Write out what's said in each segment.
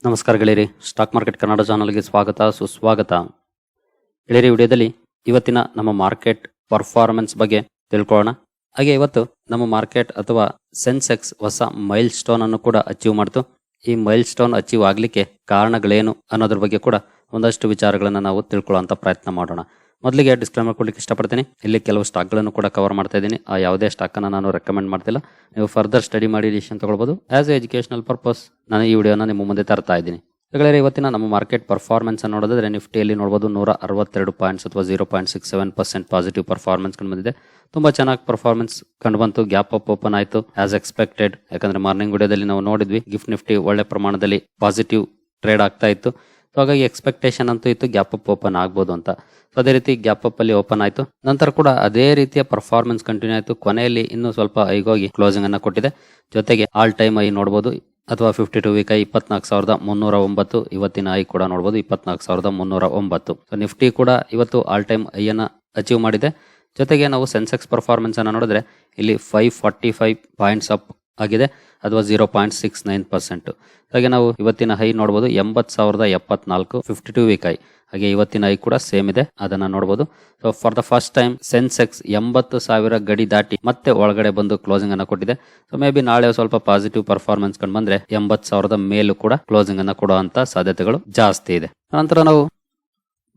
ನಮಸ್ಕಾರ ಗೆಳೆಯರಿ, stock market Kannada ಚಾನಲ್ಗೆ ಸ್ವಾಗತ ಸುಸ್ವಾಗತ. ಗೆಳೆಯರಿ, ವಿಡಿಯೋದಲ್ಲಿ ಇವತ್ತಿನ ನಮ್ಮ ಮಾರ್ಕೆಟ್ ಪರ್ಫಾರ್ಮೆನ್ಸ್ ಬಗ್ಗೆ ತಿಳ್ಕೊಳ್ಳೋಣ. ಹಾಗೆ ಇವತ್ತು ನಮ್ಮ ಮಾರ್ಕೆಟ್ ಅಥವಾ ಸೆನ್ಸೆಕ್ಸ್ ಹೊಸ ಮೈಲ್ ಸ್ಟೋನ್ ಅನ್ನು ಕೂಡ ಅಚೀವ್ ಮಾಡ್ತು. ಈ ಮೈಲ್ ಸ್ಟೋನ್ ಅಚೀವ್ ಆಗ್ಲಿಕ್ಕೆ ಕಾರಣಗಳೇನು ಅನ್ನೋದ್ರ ಬಗ್ಗೆ ಕೂಡ ಒಂದಷ್ಟು ವಿಚಾರಗಳನ್ನ ನಾವು ತಿಳ್ಕೊಳ್ಳುವಂತ ಪ್ರಯತ್ನ ಮಾಡೋಣ. ಮೊದಲಿಗೆ ಡಿಸ್ಕ್ಲೇಮರ್ ಕೊಡ್ಲಿಕ್ಕೆ ಇಷ್ಟಪಡ್ತೀನಿ. ಇಲ್ಲಿ ಕೆಲವು ಸ್ಟಾಕ್ಗಳನ್ನು ಕೂಡ ಕವರ್ ಮಾಡ್ತಾ ಇದ್ದೀನಿ. ಆ ಯಾವುದೇ ಸ್ಟಾಕ್ ಅನ್ನ ನಾನು ರೆಕಮೆಂಡ್ ಮಾಡ್ತಿಲ್ಲ. ನೀವು ಫರ್ದರ್ ಸ್ಟಡಿ ಮಾಡಿ ಡಿಸಿಷನ್ ತಗೊಳ್ಬಹುದು. ಆಸ್ ಎ ಎಜುಕೇಶನಲ್ ಪರ್ಪಸ್ ನಾನು ಈ ವಿಡಿಯೋನ ನಿಮ್ಮ ಮುಂದೆ ತರ್ತಾ ಇದ್ದೀನಿ. ಹಾಗಾದ್ರೆ ಇವತ್ತಿನ ನಮ್ಮ ಮಾರ್ಕೆಟ್ ಪರ್ಫಾರ್ಮೆನ್ಸ್ ಅನ್ನು ನೋಡೋದಾದ್ರೆ ನಿಫ್ಟಿಯಲ್ಲಿ ನೋಡಬಹುದು 162 ಪಾಯಿಂಟ್ಸ್ ಅಥವಾ 0.67% ಪಾಸಿಟಿವ್ ಪರ್ಫಾರ್ಮೆನ್ಸ್ ಕಂಡು ಬಂದಿದೆ. ತುಂಬಾ ಚೆನ್ನಾಗಿ ಪರ್ಫಾರ್ಮೆನ್ಸ್ ಕಂಡು ಬಂತು. ಗ್ಯಾಪ್ ಅಪ್ ಓಪನ್ ಆಯಿತು ಆಸ್ ಎಕ್ಸ್ಪೆಕ್ಟೆಡ್. ಯಾಕಂದ್ರೆ ಮಾರ್ನಿಂಗ್ ವಿಡಿಯೋದಲ್ಲಿ ನಾವು ನೋಡಿದ್ವಿ ಗಿಫ್ಟ್ ನಿಫ್ಟಿ ಒಳ್ಳೆ ಪ್ರಮಾಣದಲ್ಲಿ ಪಾಸಿಟಿವ್ ಟ್ರೇಡ್ ಆಗ್ತಾ ಇತ್ತು. ಹಾಗಾಗಿ ಎಕ್ಸ್ಪೆಕ್ಟೇಷನ್ ಅಂತೂ ಇತ್ತು ಗ್ಯಾಪ್ ಅಪ್ ಓಪನ್ ಆಗ್ಬೋದು ಅಂತ. ಅದೇ ರೀತಿ ಗ್ಯಾಪ್ ಅಪ್ ಅಲ್ಲಿ ಓಪನ್ ಆಯ್ತು. ನಂತರ ಕೂಡ ಅದೇ ರೀತಿಯ ಪರ್ಫಾರ್ಮೆನ್ಸ್ ಕಂಟಿನ್ಯೂ ಆಯ್ತು. ಕೊನೆಯಲ್ಲಿ ಇನ್ನೂ ಸ್ವಲ್ಪ ಐಗೋಗಿ ಕ್ಲೋಸಿಂಗ್ ಅನ್ನ ಕೊಟ್ಟಿದೆ. ಜೊತೆಗೆ ಆಲ್ ಟೈಮ್ ಐ ನೋಡಬಹುದು ಅಥವಾ 52 ವೀಕ್ ಐ 24,309. ಇವತ್ತಿನ ಐ ಕೂಡ ನೋಡಬಹುದು 24,309. ನಿಫ್ಟಿ ಕೂಡ ಇವತ್ತು ಆಲ್ ಟೈಮ್ ಐ ಅನ್ನ ಅಚೀವ್ ಮಾಡಿದೆ. ಜೊತೆಗೆ ನಾವು ಸೆನ್ಸೆಕ್ಸ್ ಪರ್ಫಾರ್ಮೆನ್ಸ್ ಅನ್ನ ನೋಡಿದ್ರೆ ಇಲ್ಲಿ 545 ಪಾಯಿಂಟ್ಸ್ ಅಪ್ ಆಗಿದೆ ಅಥವಾ 0.69%. ಹಾಗೆ ನಾವು ಇವತ್ತಿನ ಹೈ ನೋಡಬಹುದು 80,074 52 ವೀಕ್ ಐ. ಹಾಗೆ ಇವತ್ತಿನ ಐ ಕೂಡ ಸೇಮ್ ಇದೆ, ಅದನ್ನ ನೋಡಬಹುದು. So for the first time Sensex 80,000 ಗಡಿ ದಾಟಿ ಮತ್ತೆ ಒಳಗಡೆ ಬಂದು ಕ್ಲೋಸಿಂಗ್ ಅನ್ನ ಕೊಟ್ಟಿದೆ. ಸೊ ಮೇ ಬಿ ನಾಳೆ ಸ್ವಲ್ಪ ಪಾಸಿಟಿವ್ ಪರ್ಫಾರ್ಮೆನ್ಸ್ ಕಂಡು ಬಂದ್ರೆ 80,000 ಮೇಲೂ ಕೂಡ ಕ್ಲೋಸಿಂಗ್ ಅನ್ನ ಕೊಡುವಂತ ಸಾಧ್ಯತೆಗಳು ಜಾಸ್ತಿ ಇದೆ. ನಂತರ ನಾವು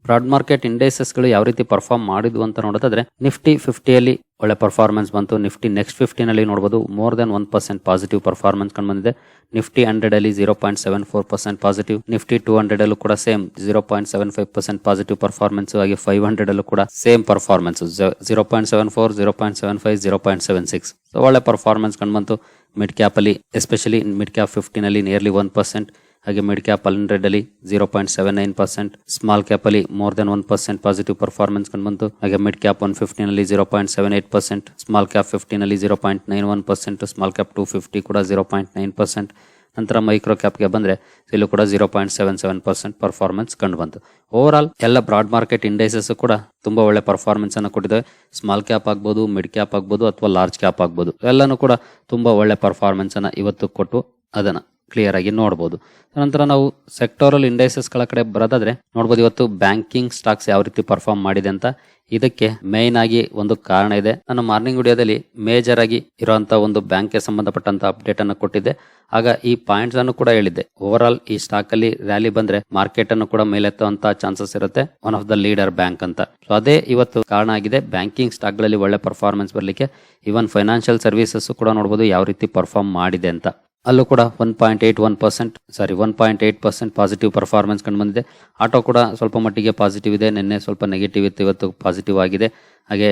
ಬ್ರಾಡ್ ಮಾರ್ಕೆಟ್ ಇಂಡೈಸಸ್ ಗಳು ಯಾವ ರೀತಿ ಪರ್ಫಾರ್ಮ್ ಮಾಡಿದ್ವು ಅಂತ ನೋಡೋದಾದ್ರೆ ನಿಫ್ಟಿ 50ಯಲ್ಲಿ ಒಳ್ಳೆ ಪರ್ಫಾರ್ಮೆನ್ಸ್ ಬಂತು. ನಿಫ್ಟಿ ನೆಕ್ಸ್ಟ್ 50 ನಲ್ಲಿ ನೋಡಬಹುದು ಮೋರ್ ದನ್ 1% ಪಾಸಿಟಿವ್ ಪರ್ಫಾರ್ಮೆನ್ಸ್ ಕಂಡು ಬಂದಿದೆ. ನಿಫ್ಟಿ 100 ಅಲ್ಲಿ 0.74% ಪಾಸಿಟಿವ್. ನಿಫ್ಟಿ 200 ಅಲ್ಲೂ ಕೂಡ ಸೇಮ್ 0.75% ಪಾಸಿಟಿವ್ ಪರ್ಫಾರ್ಮೆನ್ಸ್. ಹಾಗೆ 500 ಅಲ್ಲೂ ಕೂಡ ಸೇಮ್ ಪರ್ಫಾರ್ಮೆನ್ಸ್ 0.74, 0.75, 0.76. ಒಳ್ಳೆ ಪರ್ಫಾರ್ಮೆನ್ಸ್ ಕಂಡು ಬಂತು. ಮಿಡ್ ಕ್ಯಾಪ್ ಅಲ್ಲಿ ಎಸ್ಪೆಷಲಿ ಮಿಡ್ ಕ್ಯಾಪ್ 50 ನಲ್ಲಿ ನಿಯರ್ಲಿ 1%. ಹಾಗೆ ಮಿಡ್ ಕ್ಯಾಪ್ 100 ಅಲ್ಲಿ 0.79%. ಸ್ಮಾಲ್ ಕ್ಯಾಪ್ ಅಲ್ಲಿ ಮೋರ್ ದನ್ 1% ಪಾಸಿಟಿವ್ ಪರ್ಫಾರ್ಮೆನ್ಸ್ ಕಂಡು ಬಂತು. ಹಾಗೆ ಮಿಡ್ ಕ್ಯಾಪ್ 150 ನಲ್ಲಿ 0.78%. ಸ್ಮಾಲ್ ಕ್ಯಾಪ್ 50 ನಲ್ಲಿ 0.91%. ಸ್ಮಾಲ್ ಕ್ಯಾಪ್ 250 ಕೂಡ 0.9%. ನಂತರ ಮೈಕ್ರೋ ಕ್ಯಾಪ್ಗೆ ಬಂದ್ರೆ ಇಲ್ಲೂ ಕೂಡ 0.77% ಪರ್ಫಾರ್ಮೆನ್ಸ್ ಕಂಡು ಬಂತು. ಓವರ್ ಆಲ್ ಎಲ್ಲ ಬ್ರಾಡ್ ಮಾರ್ಕೆಟ್ ಇಂಡೈಸಸ್ ಕೂಡ ತುಂಬಾ ಒಳ್ಳೆ ಪರ್ಫಾರ್ಮೆನ್ಸ್ ಅನ್ನು ಕೊಟ್ಟಿದೆ. ಸ್ಮಾಲ್ ಕ್ಯಾಪ್ ಆಗ್ಬೋದು, ಮಿಡ್ ಕ್ಯಾಪ್ ಆಗ್ಬೋದು ಅಥವಾ ಲಾರ್ಜ್ ಕ್ಯಾಪ್ ಆಗ್ಬೋದು, ಎಲ್ಲಾನು ಕೂಡ ತುಂಬಾ ಒಳ್ಳೆ ಪರ್ಫಾರ್ಮೆನ್ಸ್ ಅನ್ನ ಇವತ್ತು ಕೊಟ್ಟು ಅದನ್ನ ಕ್ಲಿಯರ್ ಆಗಿ ನೋಡಬಹುದು. ನಂತರ ನಾವು ಸೆಕ್ಟೋರಲ್ ಇಂಡೈಸಸ್ ಗಳ ಕಡೆ ಬರೋದಾದ್ರೆ ನೋಡಬಹುದು ಇವತ್ತು ಬ್ಯಾಂಕಿಂಗ್ ಸ್ಟಾಕ್ಸ್ ಯಾವ ರೀತಿ ಪರ್ಫಾರ್ಮ್ ಮಾಡಿದೆ ಅಂತ. ಇದಕ್ಕೆ ಮೇನ್ ಆಗಿ ಒಂದು ಕಾರಣ ಇದೆ. ನಾನು ಮಾರ್ನಿಂಗ್ ವಿಡಿಯೋದಲ್ಲಿ ಮೇಜರ್ ಆಗಿ ಇರುವಂತಹ ಒಂದು ಬ್ಯಾಂಕ್ ಗೆ ಸಂಬಂಧಪಟ್ಟಂತ ಅಪ್ಡೇಟ್ ಅನ್ನು ಕೊಟ್ಟಿದ್ದೆ. ಆಗ ಈ ಪಾಯಿಂಟ್ಸ್ ಅನ್ನು ಕೂಡ ಹೇಳಿದ್ದೆ. ಓವರ್ ಆಲ್ ಈ ಸ್ಟಾಕ್ ಅಲ್ಲಿ ರ್ಯಾಲಿ ಬಂದ್ರೆ ಮಾರ್ಕೆಟ್ ಅನ್ನು ಕೂಡ ಮೇಲೆತ್ತುವಂತ ಚಾನ್ಸಸ್ ಇರುತ್ತೆ, one of the leader bank ಅಂತ. ಸೊ ಅದೇ ಇವತ್ತು ಕಾರಣ ಆಗಿದೆ ಬ್ಯಾಂಕಿಂಗ್ ಸ್ಟಾಕ್ ಗಳಲ್ಲಿ ಒಳ್ಳೆ ಪರ್ಫಾರ್ಮೆನ್ಸ್ ಬರ್ಲಿಕ್ಕೆ. ಇವನ್ ಫೈನಾನ್ಷಿಯಲ್ ಸರ್ವಿಸಸ್ ಕೂಡ ನೋಡಬಹುದು ಯಾವ ರೀತಿ ಪರ್ಫಾರ್ಮ್ ಮಾಡಿದೆ ಅಂತ. ಅಲ್ಲೂ ಕೂಡ 1.8% ಪಾಸಿಟಿವ್ ಪರ್ಫಾರ್ಮೆನ್ಸ್ ಕಂಡು ಬಂದಿದೆ. ಆಟೋ ಕೂಡ ಸ್ವಲ್ಪ ಮಟ್ಟಿಗೆ ಪಾಸಿಟಿವ್ ಇದೆ. ನಿನ್ನೆ ಸ್ವಲ್ಪ ನೆಗೆಟಿವ್ ಇತ್ತು, ಇವತ್ತು ಪಾಸಿಟಿವ್ ಆಗಿದೆ. ಹಾಗೆ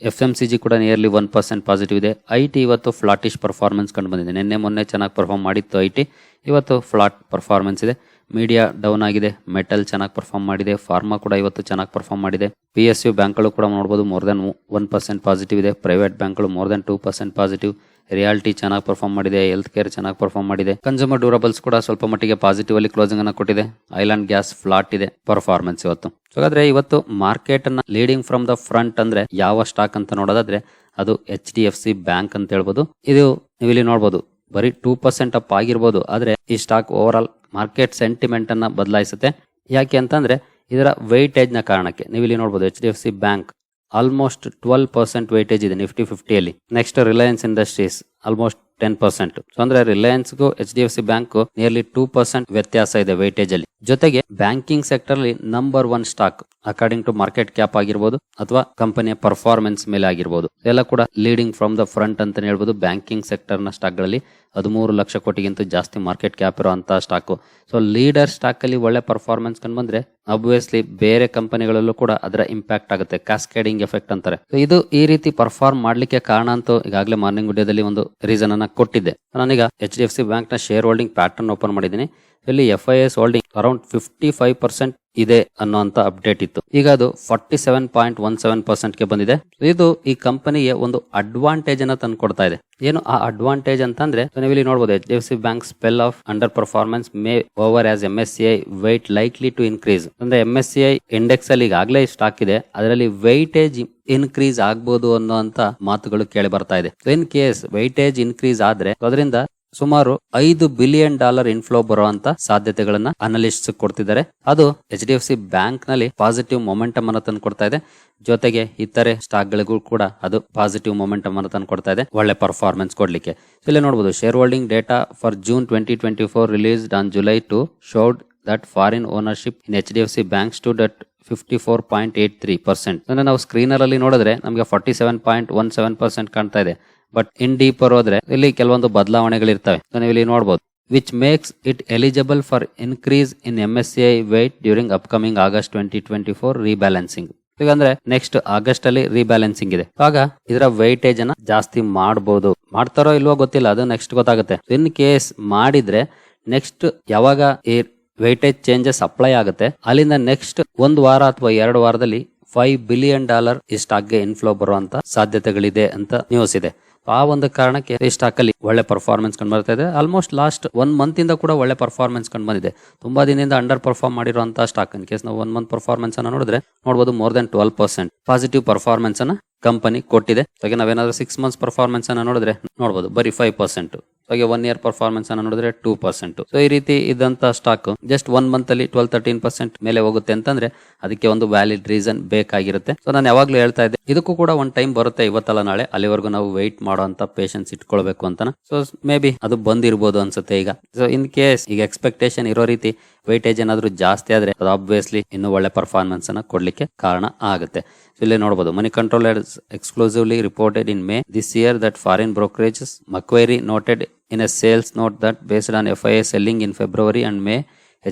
FMCG ಕೂಡ ನಿಯರ್ಲಿ 1% ಪಾಸಿಟಿವ್ ಇದೆ. IT ಇವತ್ತು ಫ್ಲಾಟಿಶ್ ಪರ್ಫಾರ್ಮೆನ್ಸ್ ಕಂಡು ಬಂದಿದೆ. ನಿನ್ನೆ ಮೊನ್ನೆ ಚೆನ್ನಾಗಿ ಪರ್ಫಾರ್ಮ್ ಮಾಡಿತ್ತು IT, ಇವತ್ತು ಫ್ಲಾಟ್ ಪರ್ಫಾರ್ಮೆನ್ಸ್ ಇದೆ. ಮೀಡಿಯಾ ಡೌನ್ ಆಗಿದೆ. ಮೆಟಲ್ ಚೆನ್ನಾಗಿ ಪರ್ಫಾರ್ಮ್ ಮಾಡಿದೆ. ಫಾರ್ಮಾ ಕೂಡ ಇವತ್ತು ಚೆನ್ನಾಗಿ ಪರ್ಫಾರ್ಮ್ ಮಾಡಿದೆ. PSU ಬ್ಯಾಂಕ್ಗಳು ಕೂಡ ನೋಡಬಹುದು ಮೋರ್ ದನ್ 1% ಪಾಸಿಟಿವ್ ಇದೆ. ಪ್ರೈವೇಟ್ ಬ್ಯಾಂಕ್ಗಳು ಮೋರ್ ದನ್ 2% ಪಾಸಿಟಿವ್. ರಿಯಾಲಿಟಿ ಚೆನ್ನಾಗಿ ಪರ್ಫಾರ್ಮ್ ಮಾಡಿದೆ. ಹೆಲ್ತ್ ಕೇರ್ ಚೆನ್ನಾಗಿ ಪರ್ಫಾರ್ಮ್ ಮಾಡಿದೆ. ಕನ್ಸ್ಯೂಮರ್ ಡ್ಯೂರಬಲ್ಸ್ ಕೂಡ ಸ್ವಲ್ಪ ಮಟ್ಟಿಗೆ ಪಾಸಿಟಿವ್ ಅಲ್ಲಿ ಕ್ಲೋಸಿಂಗ್ ಅನ್ನ ಕೊಟ್ಟಿದೆ. ಆಯಿಲ್ ಅಂಡ್ ಗ್ಯಾಸ್ ಫ್ಲಾಟ್ ಇದೆ ಪರ್ಫಾರ್ಮೆನ್ಸ್ ಇವತ್ತು. ಹಾಗಾದ್ರೆ ಇವತ್ತು ಮಾರ್ಕೆಟ್ ಅನ್ನ ಲೀಡಿಂಗ್ ಫ್ರಮ್ ದ ಫ್ರಂಟ್ ಅಂದ್ರೆ ಯಾವ ಸ್ಟಾಕ್ ಅಂತ ನೋಡೋದಾದ್ರೆ ಅದು HDFC ಬ್ಯಾಂಕ್ ಅಂತ ಹೇಳ್ಬೋದು. ಇದು ನೀವು ಇಲ್ಲಿ ನೋಡಬಹುದು ಬರೀ 2% ಅಪ್ ಆಗಿರ್ಬೋದು, ಆದ್ರೆ ಈ stock over all market sentiment ಅನ್ನ ಬದಲಾಯಿಸುತ್ತೆ. ಯಾಕೆ ಅಂತಂದ್ರೆ ಇದರ ವೆಯ್ಟೇಜ್ ನ ಕಾರಣಕ್ಕೆ. ನೀವು ಇಲ್ಲಿ ನೋಡಬಹುದು HDFC ಬ್ಯಾಂಕ್ ಆಲ್ಮೋಸ್ಟ್ 12% ವೆಯ್ಟೇಜ್ ಇದೆ ನಿಫ್ಟಿ 50ಯಲ್ಲಿ. Next Reliance Industries almost 10%. So ಅಂದ್ರೆ ರಿಲಯನ್ಸ್ಗೂ HDFC ಬ್ಯಾಂಕ್ ನಿಯರ್ಲಿ 2% ವ್ಯತ್ಯಾಸ ಇದೆ ವೆಯ್ಟೇಜ್ ಅಲ್ಲಿ. ಜೊತೆಗೆ ಬ್ಯಾಂಕಿಂಗ್ ಸೆಕ್ಟರ್ ಅಲ್ಲಿ number 1 stock according to market cap ಆಗಿರ್ಬೋದು ಅಥವಾ ಕಂಪನಿಯ ಪರ್ಫಾರ್ಮೆನ್ಸ್ ಮೇಲೆ ಆಗಿರ್ಬೋದು, ಎಲ್ಲ ಕೂಡ ಲೀಡಿಂಗ್ ಫ್ರಮ್ ದ ಫ್ರಂಟ್ ಅಂತ ಹೇಳ್ಬೋದು. ಬ್ಯಾಂಕಿಂಗ್ ಸೆಕ್ಟರ್ ನ ಸ್ಟಾಕ್ ಗಳಲ್ಲಿ 13 ಲಕ್ಷ ಕೋಟಿಗಿಂತ ಜಾಸ್ತಿ ಮಾರ್ಕೆಟ್ ಕ್ಯಾಪ್ ಇರುವಂತಹ ಸ್ಟಾಕ್. ಸೊ ಲೀಡರ್ ಸ್ಟಾಕ್ ಅಲ್ಲಿ ಒಳ್ಳೆ ಪರ್ಫಾರ್ಮೆನ್ಸ್ ಕಂಡು ಬಂದ್ರೆ ಆಬ್ವಿಯಸ್ಲಿ ಬೇರೆ ಕಂಪನಿಗಳಲ್ಲೂ ಕೂಡ ಅದರ ಇಂಪ್ಯಾಕ್ಟ್ ಆಗುತ್ತೆ. ಕ್ಯಾಸ್ಕೇಡಿಂಗ್ ಎಫೆಕ್ಟ್ ಅಂತಾರೆ. ಸೊ ಇದು ಈ ರೀತಿ ಪರ್ಫಾರ್ಮ್ ಮಾಡ್ಲಿಕ್ಕೆ ಕಾರಣ ಅಂತೂ ಈಗಾಗಲೇ ಮಾರ್ನಿಂಗ್ ವಿಡಿಯೋದಲ್ಲಿ ಒಂದು ರೀಸನ್ ಅನ್ನ ಕೊಟ್ಟಿದ್ದೆ. ನಾನೀಗ HDFC ಬ್ಯಾಂಕ್ ನ ಶೇರ್ ಹೋಲ್ಡಿಂಗ್ ಪ್ಯಾಟರ್ನ್ ಓಪನ್ ಮಾಡಿದ್ದೀನಿ. ಇಲ್ಲಿ FIS ಹೋಲ್ಡಿಂಗ್ ಅರೌಂಡ್ 55% ಇದೆ ಅನ್ನೋಂತ ಅಪ್ಡೇಟ್ ಇತ್ತು. ಈಗ ಅದು 47.17% ಗೆ ಬಂದಿದೆ. ಇದು ಈ ಕಂಪನಿಗೆ ಒಂದು ಅಡ್ವಾಂಟೇಜ್ ಅನ್ನ ತಂದು ಕೊಡ್ತಾ ಇದೆ. ಏನು ಆ ಅಡ್ವಾಂಟೇಜ್ ಅಂತಂದ್ರೆ ನೀವು ಇಲ್ಲಿ ನೋಡಬಹುದು HDFC bank spell of underperformance may over as MSCI weight likely to increase. ಅಂದ್ರೆ MSCI ಇಂಡೆಕ್ಸ್ ಅಲ್ಲಿ ಈಗಾಗಲೇ ಸ್ಟಾಕ್ ಇದೆ, ಅದರಲ್ಲಿ ವೆಯ್ಟೇಜ್ ಇನ್ಕ್ರೀಸ್ ಆಗ್ಬಹುದು ಅನ್ನೋಂತ ಮಾತುಗಳು ಕೇಳಿ ಬರ್ತಾ ಇದೆ. ಇನ್ ಕೇಸ್ ವೆಯ್ಟೇಜ್ ಇನ್ಕ್ರೀಸ್ ಆದ್ರೆ ಅದರಿಂದ ಸುಮಾರು $5 ಬಿಲಿಯನ್ ಇನ್ಫ್ಲೋ ಬರುವಂತ ಸಾಧ್ಯತೆಗಳನ್ನ ಅನಲಿಸ್ಟ್ ಕೊಡ್ತಿದ್ದಾರೆ. ಅದು HDFC ಬ್ಯಾಂಕ್ ನಲ್ಲಿ ಪಾಸಿಟಿವ್ ಮೊಮೆಂಟಮ್ ಅನ್ನು ತಂದು ಕೊಡ್ತಾ ಇದೆ. ಜೊತೆಗೆ ಇತರೆ ಸ್ಟಾಕ್ ಗಳಿಗೂ ಕೂಡ ಅದು ಪಾಸಿಟಿವ್ ಮೊಮೆಂಟಮ್ ಅನ್ನು ತಂದು ಕೊಡ್ತಾ ಇದೆ, ಒಳ್ಳೆ ಪರ್ಫಾರ್ಮೆನ್ಸ್ ಕೊಡ್ಲಿಕ್ಕೆ. ಇಲ್ಲಿ ನೋಡಬಹುದು share holding data for June 2024 released on July 2 showed that foreign ownership in HDFC bank stood at 54.83%. ಅಂದ್ರೆ ನಾವು ಸ್ಕ್ರೀನರ್ ಅಲ್ಲಿ ನೋಡಿದ್ರೆ ನಮಗೆ 47.17% ಕಾಣ್ತಾ ಇದೆ. ಬಟ್ ಇನ್ ಡೀಪರ್ ಹೋದ್ರೆ ಇಲ್ಲಿ ಕೆಲವೊಂದು ಬದಲಾವಣೆಗಳಿರ್ತವೆ. ನೀವು ಇಲ್ಲಿ ನೋಡಬಹುದು, which makes it eligible for increase in MSCI weight during upcoming August 2024 ರೀಬ್ಯಾಲೆನ್ಸಿಂಗ್. ಅಂದ್ರೆ ನೆಕ್ಸ್ಟ್ ಆಗಸ್ಟ್ ಅಲ್ಲಿ ರೀಬ್ಯಾಲೆನ್ಸಿಂಗ್ ಇದೆ. ಆಗ ಇದರ ವೈಟೇಜ್ ಅನ್ನ ಜಾಸ್ತಿ ಮಾಡಬಹುದು. ಮಾಡ್ತಾರೋ ಇಲ್ವೋ ಗೊತ್ತಿಲ್ಲ, ಅದು ನೆಕ್ಸ್ಟ್ ಗೊತ್ತಾಗುತ್ತೆ. ಇನ್ ಕೇಸ್ ಮಾಡಿದ್ರೆ ನೆಕ್ಸ್ಟ್ ಯಾವಾಗ ಈ ವೈಟೇಜ್ ಚೇಂಜಸ್ ಅಪ್ಲೈ ಆಗುತ್ತೆ ಅಲ್ಲಿಂದ ನೆಕ್ಸ್ಟ್ 1 ವಾರ ಅಥವಾ 2 ವಾರದಲ್ಲಿ $5 ಬಿಲಿಯನ್ ಈ ಸ್ಟಾಕ್ ಗೆ ಇನ್ಫ್ಲೋ ಬರುವಂತ ಸಾಧ್ಯತೆಗಳಿದೆ ಅಂತ ನ್ಯೂಸ್ ಇದೆ. ಆ ಒಂದು ಕಾರಣಕ್ಕೆ ಈ ಸ್ಟಾಕ್ ಅಲ್ಲಿ ಒಳ್ಳೆ ಪರ್ಫಾರ್ಮೆನ್ಸ್ ಕಂಡು ಬರ್ತಾ ಇದೆ. ಆಲ್ಮೋಸ್ಟ್ ಲಾಸ್ಟ್ 1 ಮಂತ್ ಇಂದ ಕೂಡ ಒಳ್ಳೆ ಪರ್ಫಾರ್ಮೆನ್ಸ್ ಕಂಡು ಬಂದಿದೆ. ತುಂಬಾ ದಿನದಿಂದ ಅಂಡರ್ ಪರ್ಫಾರ್ಮ್ ಮಾಡಿರುವಂತಹ ಸ್ಟಾಕ್. ಇನ್ ಕೇಸ್ ನಾವು 1 ಮಂತ್ ಪರ್ಫಾರ್ಮೆನ್ಸ್ ಅನ್ನ ನೋಡಿದ್ರೆ ನೋಡಬಹುದು ಮೋರ್ ದನ್ 12% ಪಾಸಿಟಿವ್ ಪರ್ಫಾರ್ಮೆನ್ಸ್ ಅನ್ನ ಕಂಪನಿ ಕೊಟ್ಟಿದೆ. ಹಾಗೆ ನಾವೇನಾದ್ರೂ 6 ಮಂತ್ಸ್ ಪರ್ಫಾರ್ಮೆನ್ಸ್ ಅನ್ನ ನೋಡಿದ್ರೆ ನೋಡಬಹುದು ಬರೀ 5%. ಹಾಗೆ 1 ಇಯರ್ ಪರ್ಫಾರ್ಮೆನ್ಸ್ ಅನ್ನ ನೋಡಿದ್ರೆ 2%. ಸೊ ಈ ರೀತಿ ಇದ್ದಂತ ಸ್ಟಾಕ್ ಜಸ್ಟ್ 1 ಮಂತ್ ಅಲ್ಲಿ 12-13% ಮೇಲೆ ಹೋಗುತ್ತೆ ಅಂತಂದ್ರೆ ಅದಕ್ಕೆ ಒಂದು ವ್ಯಾಲಿಡ್ ರೀಸನ್ ಬೇಕಾಗಿರುತ್ತೆ. ಸೊ ನಾನು ಯಾವಾಗ್ಲೂ ಹೇಳ್ತಾ ಇದ್ದೆ, ಇದಕ್ಕೂ ಕೂಡ ಒಂದು ಟೈಮ್ ಬರುತ್ತೆ, ಇವತ್ತಲ್ಲ ನಾಳೆ. ಅಲ್ಲಿವರೆಗೂ ನಾವು ವೆಯ್ಟ್ ಮಾಡುವಂತ ಪೇಷನ್ಸ್ ಇಟ್ಕೊಳ್ಬೇಕು ಅಂತ. ಸೊ ಮೇ ಬಿ ಅದು ಬಂದಿರಬಹುದು ಅನ್ಸುತ್ತೆ ಈಗ. ಸೊ ಇನ್ ಕೇಸ್ ಈಗ ಎಕ್ಸ್ಪೆಕ್ಟೇಷನ್ ಇರೋ ರೀತಿ ವೈಟೇಜ್ ಏನಾದ್ರೂ ಜಾಸ್ತಿ ಆದ್ರೆ ಅದು ಆಬ್ವಿಯಸ್ಲಿ ಇನ್ನೂ ಒಳ್ಳೆ ಪರ್ಫಾರ್ಮೆನ್ಸ್ ಅನ್ನ ಕೊಡ್ಲಿಕ್ಕೆ ಕಾರಣ ಆಗುತ್ತೆ. ಇಲ್ಲಿ ನೋಡಬಹುದು, money controllers exclusively reported in May this year that foreign brokerages Macquarie noted in a sales note that based on FIA selling in February and May,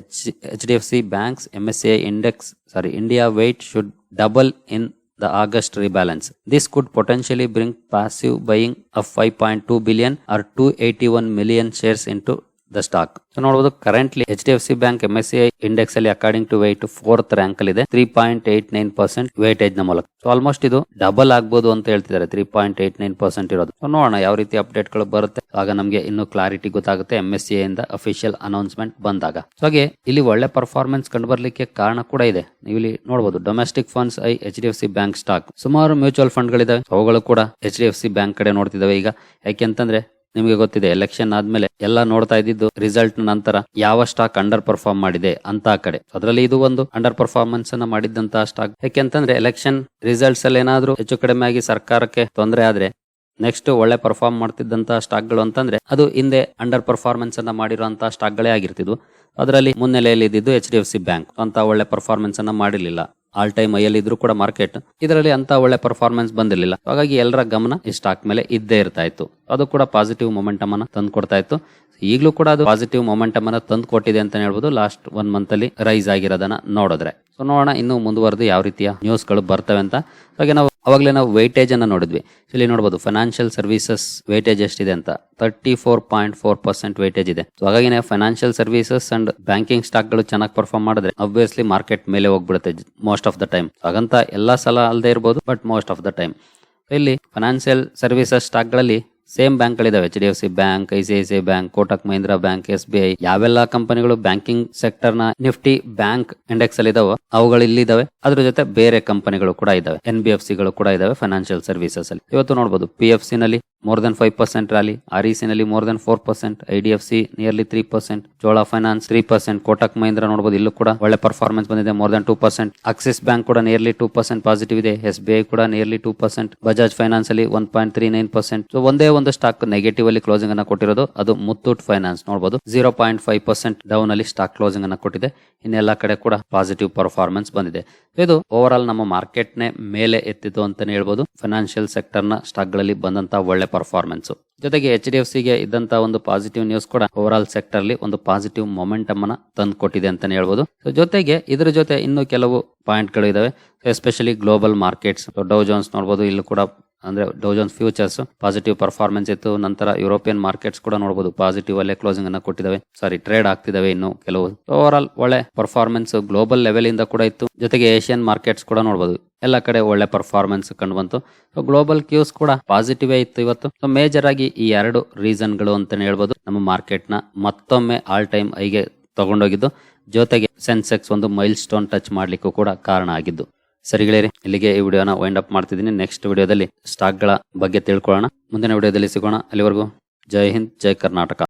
HDFC Bank's MSCI India weight should double in the August rebalance. This could potentially bring passive buying of 5.2 billion or 281 million shares into the stock. So ನೋಡಬಹುದು currently HDFC bank MSCI index ಅಲ್ಲಿ according to weight 4th rank ಅಲ್ಲಿ ಇದೆ, 3.89% weightage ನ ಮೂಲಕ. So almost ಇದು double ಆಗ್ಬಹುದು ಅಂತ ಹೇಳ್ತಿದ್ದಾರೆ, 3.89% ಇರೋದು. ಸೊ ನೋಡೋಣ ಯಾವ ರೀತಿ ಅಪ್ಡೇಟ್ ಗಳು ಬರುತ್ತೆ, ಆಗ ನಮಗೆ ಇನ್ನೂ ಕ್ಲಾರಿಟಿ ಗೊತ್ತಾಗುತ್ತೆ MSCI ಇಂದ ಅಫಿಷಿಯಲ್ ಅನೌನ್ಸ್ಮೆಂಟ್ ಬಂದಾಗ. ಸೊ ಹಾಗೆ ಇಲ್ಲಿ ಒಳ್ಳೆ ಪರ್ಫಾರ್ಮೆನ್ಸ್ ಕಂಡು ಬರ್ಲಿಕ್ಕೆ ಕಾರಣ ಕೂಡ ಇದೆ. ನೀವು ಇಲ್ಲಿ ನೋಡಬಹುದು domestic funds HDFC bank stock. ಸುಮಾರು ಮ್ಯೂಚುವಲ್ ಫಂಡ್ ಗಳಿದಾವೆ, ಅವುಗಳು ಕೂಡ HDFC ಬ್ಯಾಂಕ್ ಕಡೆ ನೋಡ್ತಿದ್ದಾವೆ ಈಗ. ಯಾಕೆಂತಂದ್ರೆ ನಿಮಗೆ ಗೊತ್ತಿದೆ, ಎಲೆಕ್ಷನ್ ಆದ್ಮೇಲೆ ಎಲ್ಲ ನೋಡ್ತಾ ಇದ್ದಿದ್ದು ರಿಸಲ್ಟ್ ನಂತರ ಯಾವ ಸ್ಟಾಕ್ ಅಂಡರ್ ಪರ್ಫಾರ್ಮ್ ಮಾಡಿದೆ ಅಂತ ಕಡೆ. ಅದರಲ್ಲಿ ಇದು ಒಂದು ಅಂಡರ್ ಪರ್ಫಾರ್ಮೆನ್ಸ್ ಅನ್ನ ಮಾಡಿದಂತಹ ಸ್ಟಾಕ್. ಯಾಕೆಂತಂದ್ರೆ ಎಲೆಕ್ಷನ್ ರಿಸಲ್ಟ್ಸ್ ಅಲ್ಲಿ ಏನಾದ್ರೂ ಹೆಚ್ಚು ಕಡಿಮೆ ಆಗಿ ಸರ್ಕಾರಕ್ಕೆ ತೊಂದರೆ ಆದ್ರೆ ನೆಕ್ಸ್ಟ್ ಒಳ್ಳೆ ಪರ್ಫಾರ್ಮ್ ಮಾಡ್ತಿದ್ದಂತಹ ಸ್ಟಾಕ್ ಗಳು ಅಂತಂದ್ರೆ ಅದು ಹಿಂದೆ ಅಂಡರ್ ಪರ್ಫಾರ್ಮೆನ್ಸ್ ಅನ್ನ ಮಾಡಿರುವಂತಹ ಸ್ಟಾಕ್ ಗಳೇ ಆಗಿರ್ತಿದ್ವು. ಅದರಲ್ಲಿ ಮುನ್ನೆಲೆಯಲ್ಲಿ ಇದ್ದಿದ್ದು HDFC ಬ್ಯಾಂಕ್ ಅಂತ ಒಳ್ಳೆ ಪರ್ಫಾರ್ಮೆನ್ಸ್ ಅನ್ನ ಮಾಡಿರ್ಲಿಲ್ಲ. ಆಲ್ ಟೈಮ್ ಐಯಲ್ಲಿ ಇದ್ರೂ ಕೂಡ ಮಾರ್ಕೆಟ್ ಇದರಲ್ಲಿ ಅಂತ ಒಳ್ಳೆ ಪರ್ಫಾರ್ಮೆನ್ಸ್ ಬಂದಿರಲಿಲ್ಲ. ಹಾಗಾಗಿ ಎಲ್ಲರ ಗಮನ ಈ ಸ್ಟಾಕ್ ಮೇಲೆ ಇದ್ದೇ ಇರ್ತಾ ಇತ್ತು. ಅದು ಕೂಡ ಪಾಸಿಟಿವ್ ಮೊಮೆಂಟಮ್ ಅನ್ನ ತಂದು ಕೊಡ್ತಾ ಇತ್ತು. ಈಗಲೂ ಕೂಡ ಅದು ಪಾಸಿಟಿವ್ ಮೊಮೆಂಟಮ್ ಅನ್ನ ತಂದು ಕೊಟ್ಟಿದೆ ಅಂತ ಹೇಳ್ಬೋದು, ಲಾಸ್ಟ್ 1 ಮಂತ್ ಅಲ್ಲಿ ರೈಸ್ ಆಗಿರೋದನ್ನ ನೋಡಿದ್ರೆ. ಸೊ ನೋಡೋಣ ಇನ್ನು ಮುಂದುವರೆದು ಯಾವ ರೀತಿಯ ನ್ಯೂಸ್ ಗಳು ಬರ್ತವೆ ಅಂತ. ಹಾಗೆ ನಾವು ಅವಾಗಲೇ ನಾವು ವೈಟೇಜ್ ಅನ್ನ ನೋಡಿದ್ವಿ. ಇಲ್ಲಿ ನೋಡಬಹುದು ಫೈನಾನ್ಷಿಯಲ್ ಸರ್ವಿಸಸ್ ವೈಟೇಜ್ ಎಷ್ಟಿದೆ ಅಂತ, 34.4% ವೈಟೇಜ್ ಇದೆ. ಸೊ ಹಾಗಾಗಿ financial services and banking stock ಗಳು ಚೆನ್ನಾಗಿ ಪರ್ಫಾರ್ಮ್ ಮಾಡಿದ್ರೆ ಅಬ್ವಿಯಸ್ಲಿ ಮಾರ್ಕೆಟ್ ಮೇಲೆ ಹೋಗ್ಬಿಡುತ್ತೆ ಮೋಸ್ಟ್ ಆಫ್ ದ ಟೈಮ್. ಹಾಗಂತ ಎಲ್ಲಾ ಸಲ ಅಲ್ಲದೆ ಇರಬಹುದು, but most of the time. ಇಲ್ಲಿ ಫೈನಾನ್ಷಿಯಲ್ ಸರ್ವಿಸಸ್ ಸ್ಟಾಕ್ ಗಳಲ್ಲಿ ಸೇಮ್ ಬ್ಯಾಂಕ್ ಗಳಿದಾವೆ, HDFC bank, ICICI bank, Kotak Mahindra bank, SBI. ಯಾವೆಲ್ಲ ಕಂಪನಿಗಳು ಬ್ಯಾಂಕಿಂಗ್ ಸೆಕ್ಟರ್ ನ ನಿಫ್ಟಿ ಬ್ಯಾಂಕ್ ಇಂಡೆಕ್ಸ್ ಅಲ್ಲಿ ಇದಾವೆ ಅವುಗಳು ಇಲ್ಲಿ ಇದಾವೆ. ಅದ್ರ ಜೊತೆ ಬೇರೆ ಕಂಪನಿಗಳು ಕೂಡ ಇದಾವೆ, NBFC ಗಳು ಕೂಡ ಇದಾವೆ ಫೈನಾನ್ಷಿಯಲ್ ಸರ್ವಿಸಸ್ ಅಲ್ಲಿ. ಇವತ್ತು ನೋಡಬಹುದು PFC ನಲ್ಲಿ more than 5% ರ್ಯಾಲಿ, REC ನಲ್ಲಿ more than 4%, IDFC nearly 3%, Chola finance 3%, Kotak Mahindra ನೋಡಬಹುದು ಇಲ್ಲೂ ಕೂಡ ಒಳ್ಳೆ ಪರ್ಫಾರ್ಮೆನ್ಸ್ ಬಂದಿದೆ, more than 2%. ಆಕ್ಸಿಸ್ ಬ್ಯಾಂಕ್ ಕೂಡ ನಿಯರ್ಲಿ 2% ಪಾಸಿಟಿವ್ ಇದೆ, SBI ಕೂಡ ನಿಯರ್ಲಿ 2%, ಬಜಾಜ್ ಫೈನಾನ್ಸ್ ಅಲ್ಲಿ 1.39%. ಸೊ ಒಂದೇ ಒಂದು ಸ್ಟಾಕ್ ನೆಗೆಟಿವ್ ಅಲ್ಲಿ ಕ್ಲೋಸಿಂಗ್ ಅನ್ನ ಕೊಟ್ಟಿರೋದು, ಅದು ಮುತ್ತೂಟ್ ಫೈನಾನ್ಸ್. ನೋಡಬಹುದು 0.5% ಡೌನ್ ಅಲ್ಲಿ ಸ್ಟಾಕ್ ಕ್ಲೋಸಿಂಗ್ ಅನ್ನ ಕೊಟ್ಟಿದೆ. ಇನ್ನೆಲ್ಲಾ ಕಡೆ ಕೂಡ ಪಾಸಿಟಿವ್ ಪರ್ಫಾರ್ಮೆನ್ಸ್ ಬಂದಿದೆ. ಇದು ಓವರ್ ಆಲ್ ನಮ್ಮ ಮಾರ್ಕೆಟ್ ನೇ ಮೇಲೆ ಎತ್ತಿತು ಅಂತಾನೆ ಹೇಳ್ಬೋದು. ಫೈನಾನ್ಷಿಯಲ್ ಸೆಕ್ಟರ್ ನ ಸ್ಟಾಕ್ ಗಳಲ್ಲಿ ಬಂದಂತ ಒಳ್ಳೆ ಪರ್ಫಾರ್ಮೆನ್ಸ್ ಜೊತೆಗೆ HDFC ಗೆ ಇದ್ದಂತ ಒಂದು ಪಾಸಿಟಿವ್ ನ್ಯೂಸ್ ಕೂಡ ಓವರ್ ಆಲ್ ಸೆಕ್ಟರ್ ಅಲ್ಲಿ ಒಂದು ಪಾಸಿಟಿವ್ ಮೊಮೆಂಟಮ್ ಅನ್ನ ತಂದು ಕೊಟ್ಟಿದೆ ಅಂತಾನೆ ಹೇಳ್ಬೋದು. ಜೊತೆಗೆ ಇದ್ರ ಜೊತೆ ಇನ್ನು ಕೆಲವು ಪಾಯಿಂಟ್ ಗಳು ಇದಾವೆ, especially global markets. Dow Jones ನೋಡಬಹುದು, ಇಲ್ಲೂ ಕೂಡ ಅಂದ್ರೆ Dow Jones futures positive performance ಇತ್ತು. ನಂತರ ಯುರೋಪಿಯನ್ ಮಾರ್ಕೆಟ್ಸ್ ಕೂಡ ನೋಡಬಹುದು ಪಾಸಿಟಿವ್ ಅಲ್ಲೇ ಕ್ಲೋಸಿಂಗ್ ಅನ್ನ ಕೊಟ್ಟಿದ್ದಾವೆ, ಟ್ರೇಡ್ ಆಗ್ತಿದಾವೆ ಇನ್ನು ಕೆಲವು. ಓವರ್ ಆಲ್ ಒಳ್ಳೆ ಪರ್ಫಾರ್ಮೆನ್ಸ್ ಗ್ಲೋಬಲ್ ಲೆವೆಲ್ ಇಂದ ಕೂಡ ಇತ್ತು. ಜೊತೆಗೆ ಏಷ್ಯನ್ ಮಾರ್ಕೆಟ್ಸ್ ಕೂಡ ನೋಡಬಹುದು, ಎಲ್ಲ ಕಡೆ ಒಳ್ಳೆ ಪರ್ಫಾರ್ಮೆನ್ಸ್ ಕಂಡು ಬಂತು. ಗ್ಲೋಬಲ್ ಕ್ಯೂಸ್ ಕೂಡ ಪಾಸಿಟಿವ್ ಇತ್ತು ಇವತ್ತು. ಮೇಜರ್ ಆಗಿ ಈ 2 ರೀಸನ್ ಗಳು ಅಂತಾನೆ ಹೇಳ್ಬೋದು ನಮ್ಮ ಮಾರ್ಕೆಟ್ ನ ಮತ್ತೊಮ್ಮೆ ಆಲ್ ಟೈಮ್ ಹೈಗೆ ತಗೊಂಡೋಗಿದ್ದು. ಜೊತೆಗೆ ಸೆನ್ಸೆಕ್ಸ್ ಒಂದು ಮೈಲ್ ಸ್ಟೋನ್ ಟಚ್ ಮಾಡ್ಲಿಕ್ಕೂ ಕೂಡ ಕಾರಣ ಆಗಿದ್ದು. ಸರಿ ಗೆಳೆಯರೆ, ಇಲ್ಲಿಗೆ ಈ ವಿಡಿಯೋನ ವೈಂಡ್ ಅಪ್ ಮಾಡ್ತಿದ್ದೀನಿ. ನೆಕ್ಸ್ಟ್ ವಿಡಿಯೋದಲ್ಲಿ ಸ್ಟಾಕ್ ಗಳ ಬಗ್ಗೆ ತಿಳ್ಕೊಳ್ಳೋಣ. ಮುಂದಿನ ವಿಡಿಯೋದಲ್ಲಿ ಸಿಗೋಣ. ಅಲ್ಲಿವರೆಗೂ ಜೈ ಹಿಂದ್, ಜೈ ಕರ್ನಾಟಕ.